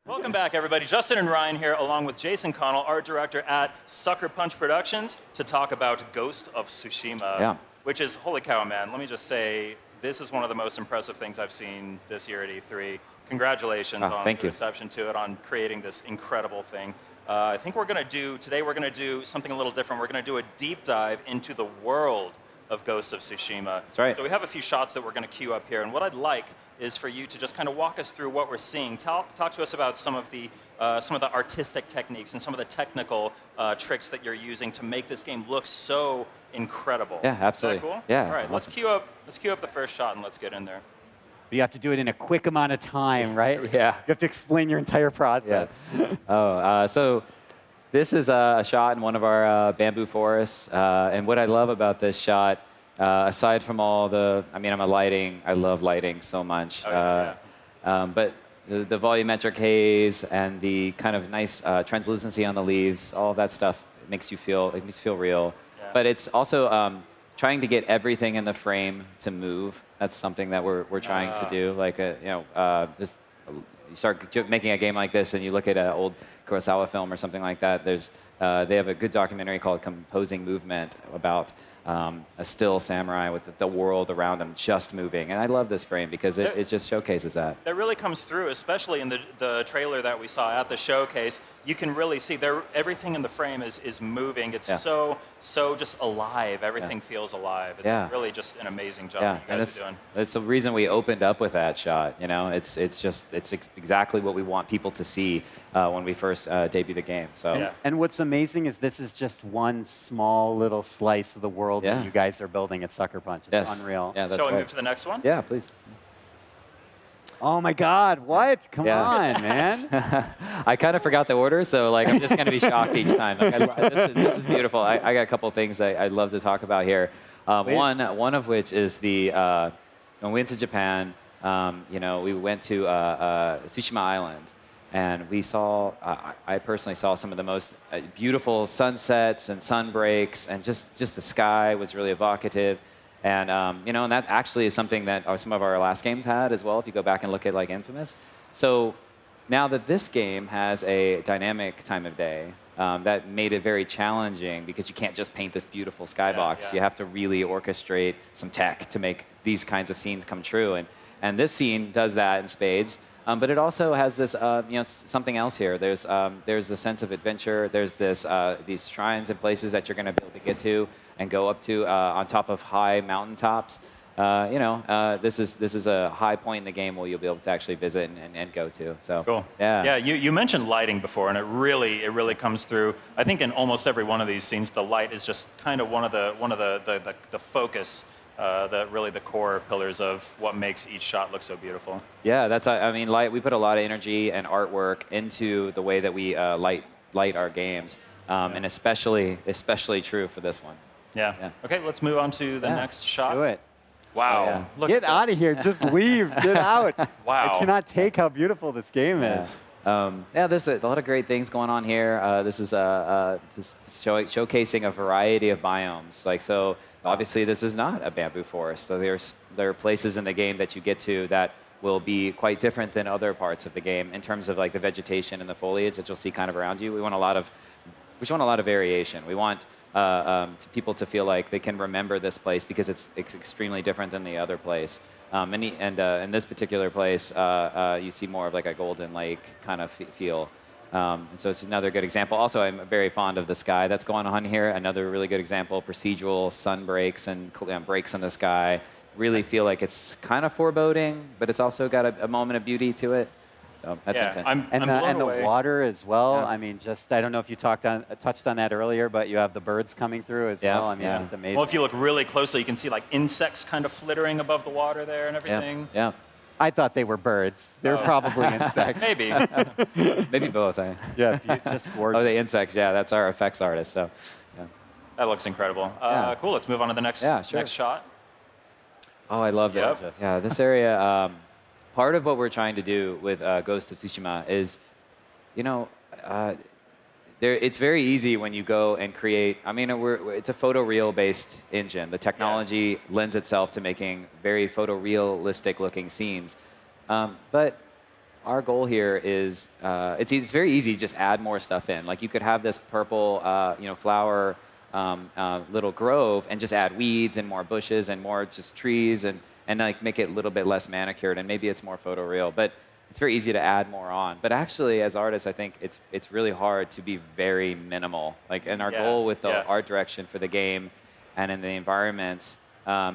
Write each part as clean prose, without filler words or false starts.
Welcome back, everybody. Justin and Ryan here, along with Jason Connell, art director at Sucker Punch Productions, to talk about Ghost of Tsushima, which is, holy cow, man. Let me just say, this is one of the most impressive things I've seen this year at E3. Congratulations on the reception to it, on creating this incredible thing. I think today we're going to do something a little different. We're going to do a deep dive into the world of Ghost of Tsushima. That's right. So we have a few shots that we're going to queue up here, and what I'd like is for you to just kind of walk us through what we're seeing. Talk to us about some of the artistic techniques and some of the technical tricks that you're using to make this game look so incredible. Yeah, absolutely. Is that cool? Yeah. All right, awesome. let's queue up the first shot and let's get in there. You have to do it in a quick amount of time, right? Yeah. You have to explain your entire process. Yeah. So this is a shot in one of our bamboo forests, and what I love about this shot, aside from all the, I love lighting so much. But the volumetric haze and the kind of nice translucency on the leaves, all of that stuff makes you feel real. Yeah. But it's also trying to get everything in the frame to move. That's something that we're trying to do. Like just you start making a game like this, and you look at an old Kurosawa film or something like that. They have a good documentary called Composing Movement about a still samurai with the world around him just moving. And I love this frame because it just showcases that. That really comes through, especially in the trailer that we saw at the showcase. You can really see everything in the frame is moving. It's so just alive. Everything feels alive. It's really just an amazing job you guys are doing. That's the reason we opened up with that shot. You know, it's exactly what we want people to see when we first debut the game. So. And what's amazing is this is just one small little slice of the world that you guys are building at Sucker Punch. It's unreal. Yeah, that's Shall we move to the next one? Yeah, please. Oh my God! What? Come on, man! I kind of forgot the order, so like I'm just going to be shocked each time. Like, this is beautiful. I got a couple of things I'd love to talk about here. One of which is when we went to Japan. We went to Tsushima Island. And we saw, I personally saw some of the most beautiful sunsets and sun breaks, and just the sky was really evocative. And, and that actually is something that some of our last games had as well, if you go back and look at like Infamous. So now that this game has a dynamic time of day, that made it very challenging because you can't just paint this beautiful skybox. You have to really orchestrate some tech to make these kinds of scenes come true. And this scene does that in spades. But it also has this, something else here. There's a sense of adventure. There's these shrines and places that you're going to be able to get to and go up to on top of high mountaintops. This is a high point in the game where you'll be able to actually visit and go to. So cool. Yeah. You mentioned lighting before, and it really comes through. I think in almost every one of these scenes, the light is just kind of one of the focus. Really the core pillars of what makes each shot look so beautiful. Yeah, light. We put a lot of energy and artwork into the way that we light our games, and especially true for this one. Yeah. Okay, let's move on to the next shot. Do it. Wow. Look, get out of here. Just leave. Get out. Wow. I cannot take how beautiful this game is. There's a lot of great things going on here. This is showcasing a variety of biomes. Obviously, this is not a bamboo forest. So there are places in the game that you get to that will be quite different than other parts of the game in terms of like the vegetation and the foliage that you'll see kind of around you. We want a lot of variation. We want people to feel like they can remember this place because it's extremely different than the other place. In this particular place, you see more of like a golden lake kind of feel. So it's another good example. Also, I'm very fond of the sky that's going on here. Another really good example, procedural sun breaks and breaks in the sky. Really feel like it's kind of foreboding, but it's also got a moment of beauty to it. So that's intentional. And the water as well. Yeah. I mean, I don't know if you touched on that earlier, but you have the birds coming through as well. I mean, it's just amazing. Well, if you look really closely, you can see like insects kind of flittering above the water there and everything. Yeah. I thought they were birds. They were probably insects. Maybe. Maybe both. Yeah, just gorgeous. Oh, the insects. Yeah, that's our effects artist. So, yeah. That looks incredible. Cool. Let's move on to the next shot. Oh, I love that. Yep. Yeah, this area. Part of what we're trying to do with Ghost of Tsushima is, it's very easy when you go and create. I mean, it's a photoreal-based engine. The technology lends itself to making very photorealistic-looking scenes. But our goal here is it's very easy to just add more stuff in. Like you could have this purple flower little grove and just add weeds and more bushes and more just trees and like make it a little bit less manicured and maybe it's more photoreal. But it's very easy to add more on. But actually, as artists, I think it's really hard to be very minimal. Like, and our goal with the art direction for the game and in the environments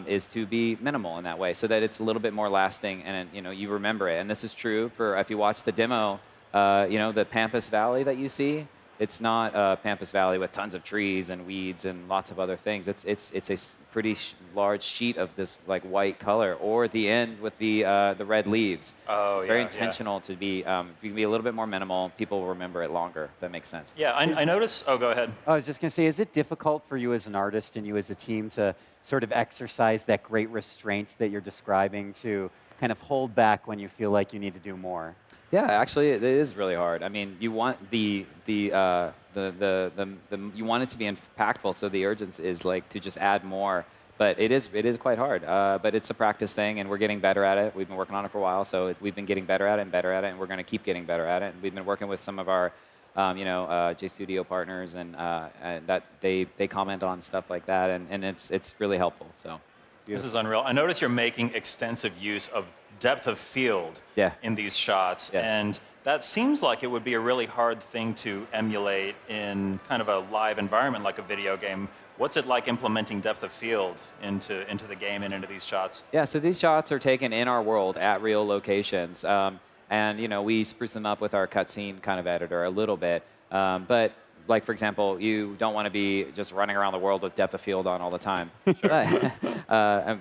is to be minimal in that way, so that it's a little bit more lasting and you remember it. And this is true for if you watch the demo, the Pampas Valley that you see. It's not Pampas Valley with tons of trees and weeds and lots of other things. It's a pretty large sheet of this like white color, or the end with the red leaves. Oh, it's very intentional to be. If you can be a little bit more minimal, people will remember it longer. If that makes sense. Yeah, I notice. Oh, go ahead. I was just going to say, is it difficult for you as an artist and you as a team to sort of exercise that great restraint that you're describing, to kind of hold back when you feel like you need to do more? Yeah, actually, it is really hard. I mean, you want you want it to be impactful, so the urgency is like to just add more. But it is quite hard. But it's a practice thing, and we're getting better at it. We've been working on it for a while, so we've been getting better at it, and we're going to keep getting better at it. And we've been working with some of our J Studio partners, and that they comment on stuff like that, and it's really helpful. So this is unreal. I notice you're making extensive use of depth of field in these shots, and that seems like it would be a really hard thing to emulate in kind of a live environment like a video game. What's it like implementing depth of field into the game and into these shots? Yeah, so these shots are taken in our world at real locations, and we spruce them up with our cutscene kind of editor a little bit, but like, for example, you don't want to be just running around the world with depth of field on all the time. Sure.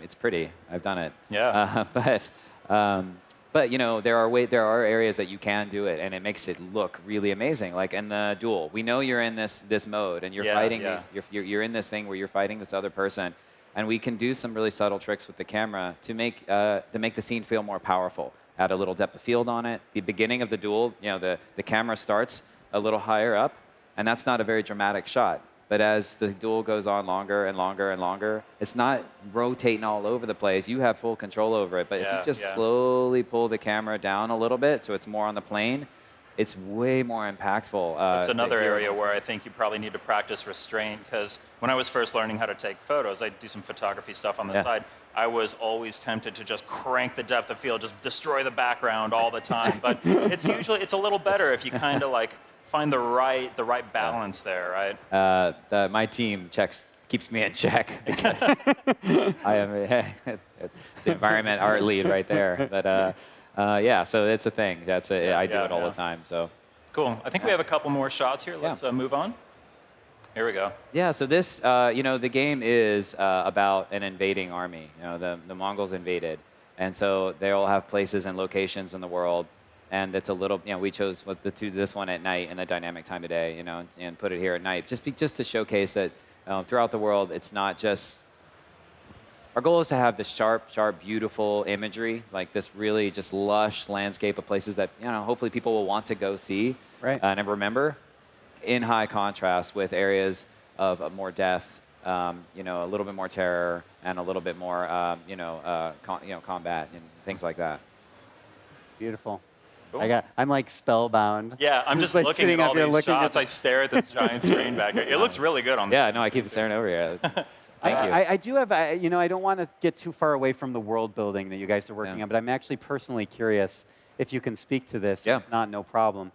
It's pretty. I've done it. Yeah. But there are areas that you can do it, and it makes it look really amazing. Like in the duel, we know you're in this mode, and you're fighting you're in this thing where you're fighting this other person, and we can do some really subtle tricks with the camera to make the scene feel more powerful. Add a little depth of field on it. The beginning of the duel, the camera starts a little higher up, and that's not a very dramatic shot. But as the duel goes on longer and longer and longer, it's not rotating all over the place. You have full control over it. But if you just slowly pull the camera down a little bit so it's more on the plane, it's way more impactful. It's another area where I think you probably need to practice restraint, because when I was first learning how to take photos, I do some photography stuff on the side. I was always tempted to just crank the depth of field, just destroy the background all the time. But it's a little better if you kind of like find the right balance there, right? My team keeps me in check because I am the environment art lead right there. But so it's a thing. I do it all the time. So cool. I think we have a couple more shots here. Let's move on. Here we go. Yeah. So this, the game is about an invading army. The Mongols invaded, and so they all have places and locations in the world. And it's a little, we chose this one at night in the dynamic time of day, and put it here at night, just to showcase that throughout the world, it's not just. Our goal is to have this sharp, beautiful imagery, like this really just lush landscape of places that hopefully people will want to go see and remember, in high contrast with areas of more death, a little bit more terror, and a little bit more, combat and things like that. Beautiful. Cool. I'm like spellbound. Yeah, I'm just like looking at all these shots. I stare at this giant screen back here. It looks really good on the Yeah, no, I keep staring over here. Thank you. I do have, I don't want to get too far away from the world building that you guys are working on, but I'm actually personally curious if you can speak to this. If not, no problem.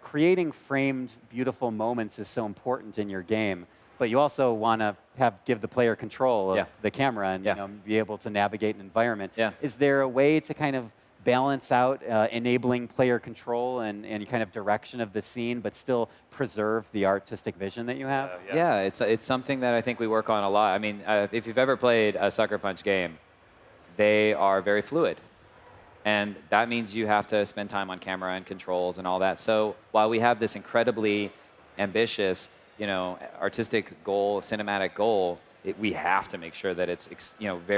Creating framed, beautiful moments is so important in your game, but you also want to give the player control of the camera and be able to navigate an environment. Is there a way to kind of balance out enabling player control and kind of direction of the scene, but still preserve the artistic vision that you have? Yeah, it's something that I think we work on a lot. I mean, if you've ever played a Sucker Punch game, they are very fluid. And that means you have to spend time on camera and controls and all that. So while we have this incredibly ambitious, artistic goal, cinematic goal, we have to make sure that it's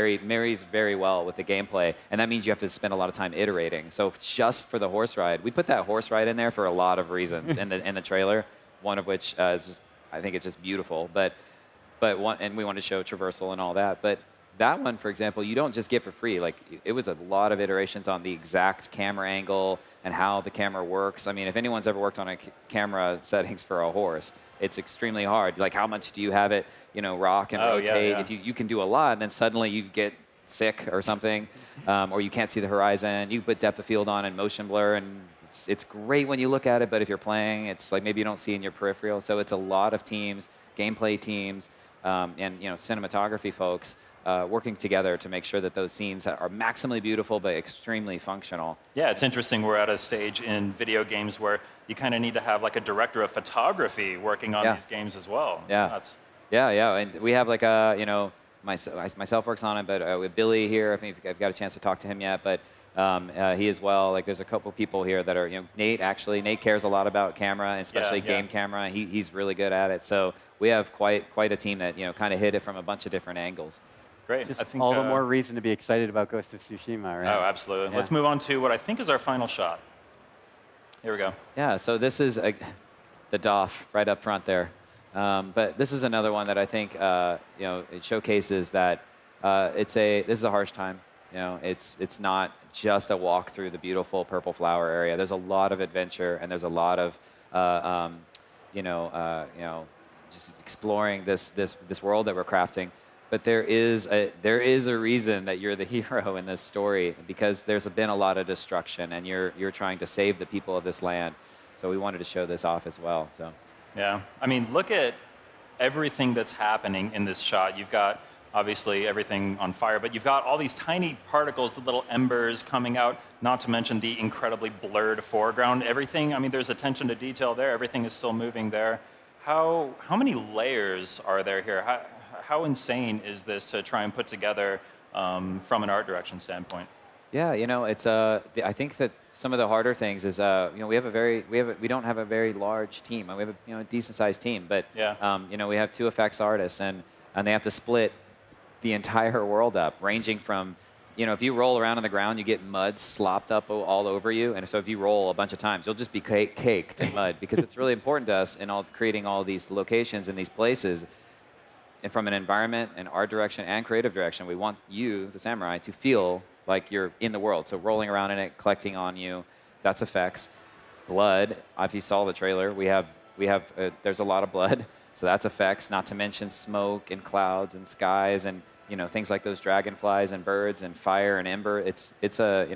marries very well with the gameplay, and that means you have to spend a lot of time iterating. So just for the horse ride, we put that horse ride in there for a lot of reasons in the trailer. One of which is just, I think it's just beautiful. And we want to show traversal and all that. But that one, for example, you don't just get for free. Like, it was a lot of iterations on the exact camera angle and how the camera works. I mean, if anyone's ever worked on a camera settings for a horse, it's extremely hard. Like, how much do you have it, rock and rotate? Yeah. If you can do a lot, and then suddenly you get sick or something, or you can't see the horizon. You put depth of field on and motion blur, and it's great when you look at it, but if you're playing, it's like maybe you don't see in your peripheral. So it's a lot of teams, gameplay teams, and cinematography folks working together to make sure that those scenes are maximally beautiful but extremely functional. Yeah, it's interesting. We're at a stage in video games where you kind of need to have like a director of photography working on these games as well. Yeah, and we have like a myself works on it, but with Billy here, I think I've got a chance to talk to him yet, but he as well. Like, there's a couple people here that are, Nate cares a lot about camera, and especially game camera. He's really good at it. So we have quite a team that kind of hit it from a bunch of different angles. Great. Just I think, all the more reason to be excited about Ghost of Tsushima, right? Oh, absolutely. Yeah. Let's move on to what I think is our final shot. Here we go. Yeah, so this is the DOF right up front there. But this is another one that I think it showcases that this is a harsh time. It's not just a walk through the beautiful purple flower area. There's a lot of adventure, and there's a lot of just exploring this world that we're crafting. But there is a reason that you're the hero in this story, because there's been a lot of destruction, and you're trying to save the people of this land. So we wanted to show this off as well. So. Yeah, I mean, look at everything that's happening in this shot. You've got obviously everything on fire, but you've got all these tiny particles, the little embers coming out, not to mention the incredibly blurred foreground. Everything, I mean, there's attention to detail there. Everything is still moving there. How many layers are there here? How insane is this to try and put together from an art direction standpoint? Yeah, it's I think that some of the harder things is we don't have a very large team. We have a decent sized team, but we have 2 effects artists, and they have to split the entire world up, ranging from if you roll around on the ground, you get mud slopped up all over you, and so if you roll a bunch of times, you'll just be caked in mud, because it's really important to us in creating all these locations and these places. And from an environment and art direction and creative direction, we want you, the samurai, to feel like you're in the world. So rolling around in it, collecting on you, that's effects. Blood, if you saw the trailer, there's a lot of blood, so that's effects. Not to mention smoke and clouds and skies and things like those dragonflies and birds and fire and ember. It's a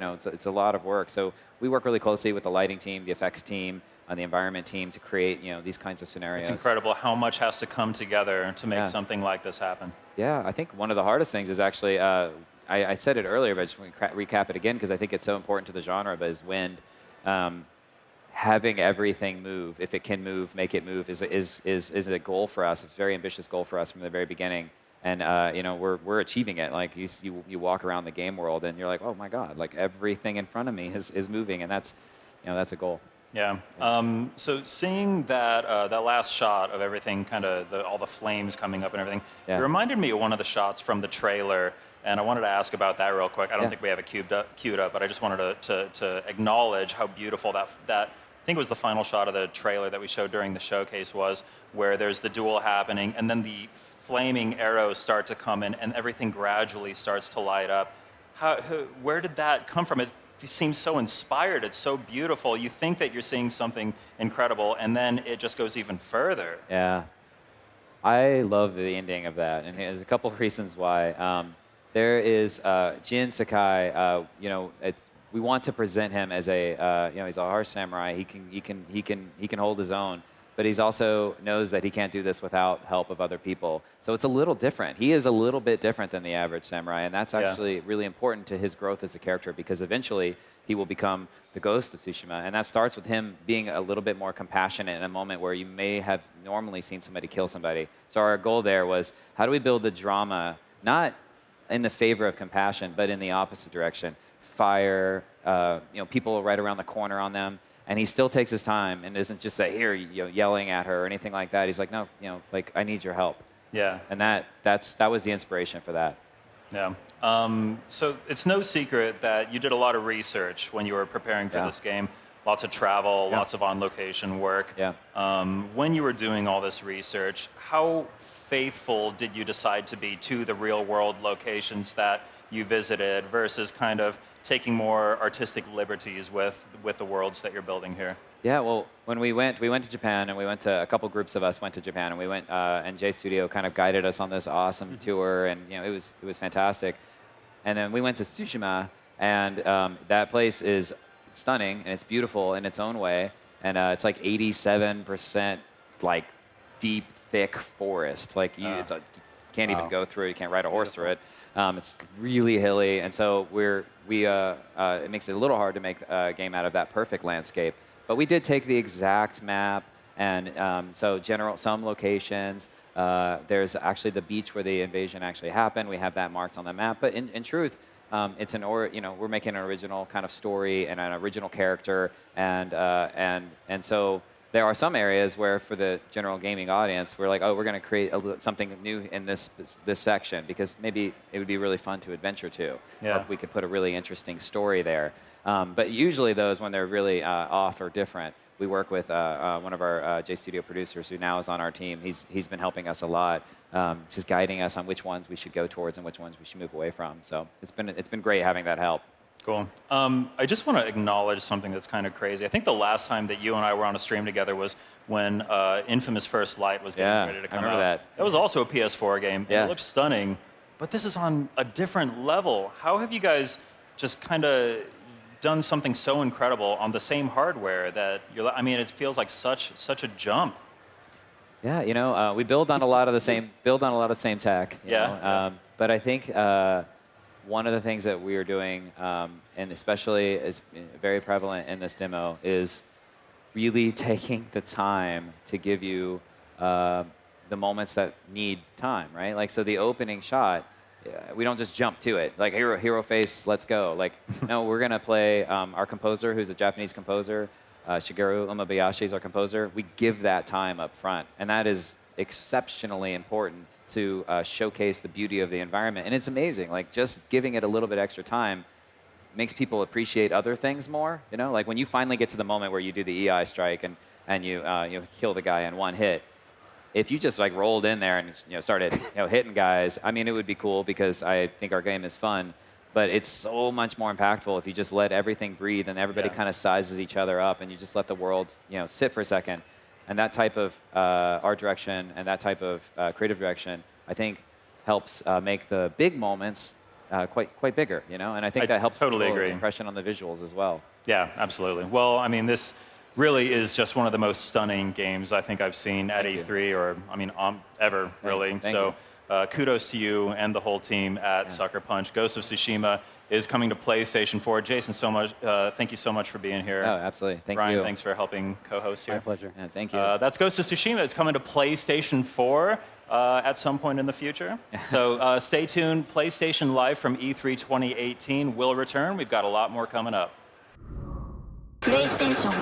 lot of work. So we work really closely with the lighting team, the effects team, on the environment team to create these kinds of scenarios. It's incredible how much has to come together to make something like this happen. Yeah, I think one of the hardest things is actually, I said it earlier, but I just want to recap it again because I think it's so important to the genre, but is wind. Having everything move, if it can move, make it move, is a goal for us. It's a very ambitious goal for us from the very beginning. And we're achieving it. Like you walk around the game world and you're like, oh my God, like everything in front of me is moving, and that's a goal. Yeah. So seeing that that last shot of everything, kind of all the flames coming up and everything, it reminded me of one of the shots from the trailer, and I wanted to ask about that real quick. I don't think we have it queued up, but I just wanted to acknowledge how beautiful that I think it was the final shot of the trailer that we showed during the showcase was, where there's the duel happening, and then the flaming arrows start to come in, and everything gradually starts to light up. Where did that come from? It seems so inspired. It's so beautiful. You think that you're seeing something incredible, and then it just goes even further. Yeah. I love the ending of that, and there's a couple of reasons why. There is Jin Sakai. We want to present him as he's a harsh samurai. He can hold his own, but he's also knows that he can't do this without help of other people. So it's a little different. He is a little bit different than the average samurai, and that's actually really important to his growth as a character, because eventually he will become the ghost of Tsushima, and that starts with him being a little bit more compassionate in a moment where you may have normally seen somebody kill somebody. So our goal there was, how do we build the drama, not in the favor of compassion, but in the opposite direction? Fire, people right around the corner on them, and he still takes his time and isn't just here, yelling at her or anything like that. He's like, no, I need your help. Yeah. And that was the inspiration for that. Yeah. So it's no secret that you did a lot of research when you were preparing for this game. lots of travel, lots of on-location work. Yeah. When you were doing all this research, how faithful did you decide to be to the real-world locations that you visited versus kind of taking more artistic liberties with the worlds that you're building here? Yeah, well, when we went to Japan, and we went to, a couple groups of us went to Japan, and we went, and J Studio kind of guided us on this awesome tour, and it was fantastic. And then we went to Tsushima, and that place is stunning, and it's beautiful in its own way, and it's like 87% like deep, thick forest. Like you can't even go through it. You can't ride a horse through it. It's really hilly, and so it makes it a little hard to make a game out of that perfect landscape. But we did take the exact map, and so some locations. There's actually the beach where the invasion actually happened. We have that marked on the map. But in truth, it's we're making an original kind of story and an original character, and so there are some areas where, for the general gaming audience, we're like, oh, we're going to create something new in this section because maybe it would be really fun to adventure to. Yeah. Or we could put a really interesting story there. But usually those, when they're really off or different, we work with one of our J Studio producers who now is on our team. He's been helping us a lot, just guiding us on which ones we should go towards and which ones we should move away from. So it's been great having that help. Cool. I just want to acknowledge something that's kind of crazy. I think the last time that you and I were on a stream together was when Infamous First Light was getting ready to come out. I remember that. That was also a PS4 game. Yeah. It looked stunning, but this is on a different level. How have you guys just kind of done something so incredible on the same hardware that it feels like such a jump. Yeah, we build on a lot of the same tech. You know? But I think one of the things that we are doing, and especially is very prevalent in this demo, is really taking the time to give you the moments that need time, right? Like, so the opening shot, we don't just jump to it. Like, hero face, let's go. Like, no, we're going to play our composer, who's a Japanese composer, Shigeru Umebayashi is our composer. We give that time up front, and that is exceptionally important to showcase the beauty of the environment. And it's amazing. Like, just giving it a little bit extra time makes people appreciate other things more. Like when you finally get to the moment where you do the EI strike and you kill the guy in one hit. If you just like rolled in there and started hitting guys, it would be cool because I think our game is fun. But it's so much more impactful if you just let everything breathe and everybody kind of sizes each other up and you just let the world sit for a second. And that type of art direction and that type of creative direction, I think, helps make the big moments quite bigger. And I think that helps totally people agree. Impression on the visuals as well. Yeah, absolutely. Well, this really is just one of the most stunning games I think I've seen at E3 or ever, really. Thank you. Kudos to you and the whole team at Sucker Punch. Ghost of Tsushima is coming to PlayStation 4. Jason, thank you so much for being here. Oh, absolutely. Thank Ryan, you. thanks for helping co-host here. My pleasure. Yeah, thank you. That's Ghost of Tsushima. It's coming to PlayStation 4 at some point in the future. So stay tuned. PlayStation Live from E3 2018 will return. We've got a lot more coming up. PlayStation